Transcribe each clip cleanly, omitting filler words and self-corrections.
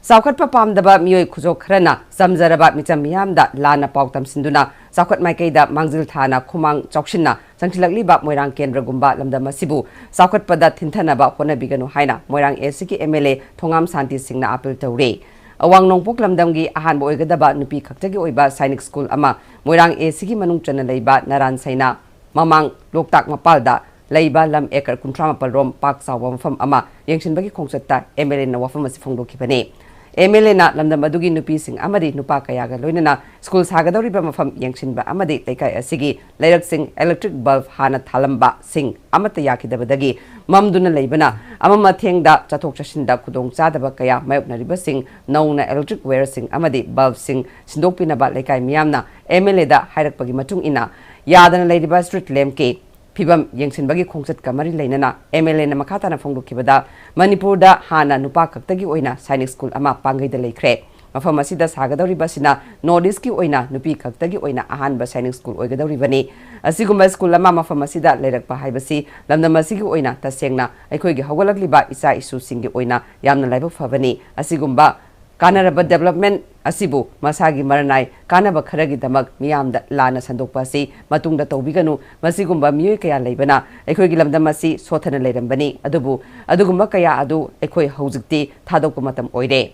Saukhat Papamdaba Mui Kuzokrana, Samzaraba Mitamiamda, Lana Pautam Sinduna, Saukhat Maikeda, Mangzil Thana, Kumang, Chokshina, Sanchilakli Bab Moirang Kendra Gumba, Lamda Masibu, Saukhat Padat Tintanaba, Hona Biganu Haina, Moirang Esiki MLA, Tongam Santi Singna Apil Taure. Awang nong puklam damgi Ahanba Oigadaba, Nupi Khaktagi Oiba, Sainik School Ama, Moirang Esiki Manung Chanalaiba, Naranseina, Mamang, Loktak Mapalda, Laiba Lam Ekar Kuntrama Palrom, Park Sawam from Ama, Yengsinkhre Kongsata, MLA Nawafam Sifong Kibane. MLA na lamda madugi nupi sing amadi nupa kayaga loinana school sagadori ba mafam yengsinba amadi taikai asigi lairak sing electric bulb hana thalamba sing amata yakidabadagi mamduna leibana amama thengda chathok chashinda khudong chadaba kaya mayopnariba sing nauna electric wire sing amadi bulb sing sindokpina ba laikai miyamna MLA da hairakpagi matung ina yadana leidiba street lamp ke Pibam Yengsinkhre Kongsat Kamari Lainana, MLA na Makatana Fongdukibada, Manipurda Hana Nupa Khaktagi Oina, Sainik School Ama Pangai de Laikre. Mafamasida Sagadori Basina, Nordiski Oina, Nupi Khaktagi Oina, Ahanba Sainik School Oigadori Vani. Asigumba School Ama Mafamasida, Lerak Pahaibasi, Lamdamasigi Oina, Tasengna, Aikogi Hawalagliba, Isa Isu Singi Oina, Yamna Laibo Favani, Asigumba, Kanaraba Development Asibu, Masagi Maranai, Kanaba Kharagi Damak, Miam Lana Sandopasi, Matunda Tobiganu, Masigumba Muikaya Labana, Equigilam Damasi, Sotana Ledambani, Adubu, Adugumakaya Adu, Equi Hositi, Tadokumatam Oide.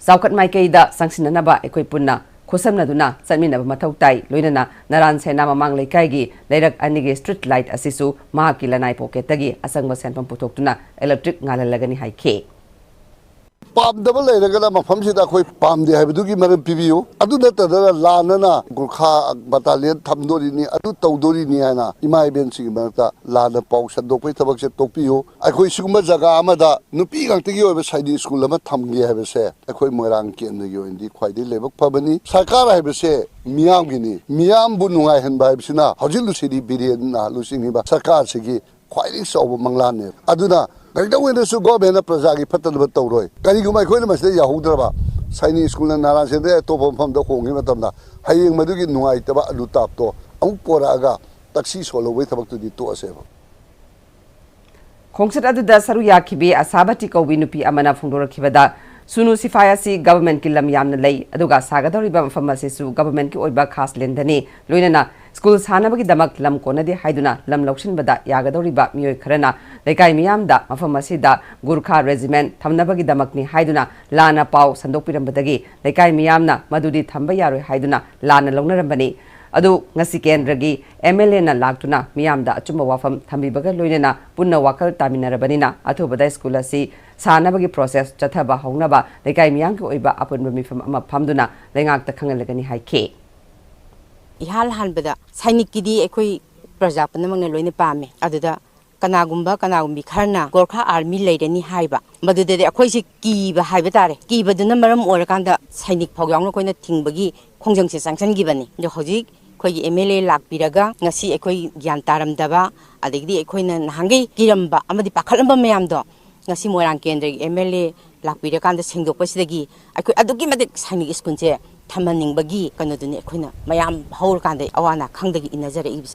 Saukat Maikeda, Sansinanaba, Equipuna, Kosamnaduna, Samina Matautai, Luinana, Naranseina Mamang Lekaigi, Lerak Anigi Street Light Asisu, Mahakilanai Poketagi, Asangma Sanpam Putokuna, Electric Nalalagani Hike. Palm double later, my family that quite palm the Habiduki Maran PVO. I do not Lana, Gurkha Battalion, Thamnori, Adu Taudoriniana, Imai Bensi Marta, Lana Pox and Dope Tabaks at Topio. I quite Sumazaga Amada, Nupi Khaktagi over Sainik School, Lama Thamgi have a say. I quite Moranki and the Yoindi, quite the level Pabani. Sakara have a say, Miamgini, Miam Bunungai and Babsina, Hojilu City Bidian, losing him, Sakar Sigi, quite so Manglane. Aduna. Like the windows to go and a Prasagi Patal Toroy. Can you go my queen? Say Yahudraba, Sainik School and Naranseina, top from the home, Himatamna, Haying Madugi Nuaitaba, Lutapto, Amporaga, Taxi solo with about to the 207. Kongsat da Saruya Kibi, Asabatiko Winupi Amana Fundora Kivada, Sunu Sifayasi, government Kilam Yamna Lay, Aduga Sagadori Bam Famasisu, government Ki Oiba Khas Lendani, Luinana, Schools Hanabagi Damak Lam Konadi Haiduna, Lam Lokshin Bada, Yagadori Ba Mui Karana, Lekai Miamda, Mafamasida, Gurkha Regiment, Thamnabagi Damakni Haiduna, Lana Pau, Sandopiram Badagi, Lekai Miamna, Madudi Thambayari Haiduna, Lana Lonarambani. Adu ngasiken ragi MLA na lagtuna miyamda achumba wafam thambibaga loinena punna wakal taminarabanina athubada school asi sanabagi process chathaba hongnaba lekai miyang ki oiba apunba mifam ama phamduna lengak ta khangalagani haike ihal hanbada sainik kidi ekoi praja panamang loine pame aduda kanagumba kanagumbi kharna gorkha army leidani haiba madudade akhoi si kiba haiba tare kibaduna maram orakanda sainik phogyangno koina thingbagi khongjang se sanction gibani jo hojik khoi MLA lakpiraga ngasi ekoi gyan taramdaba adegdi ekoina nahangei kiramba amadi pakhalamba mayamdo ngasi moirang kendra MLA lakpira kanda sengdokpasidagi ekoi adugi madik sainik school je thamaningbagi kanoduni ekoina mayam haur kanda awana khangdagi inajare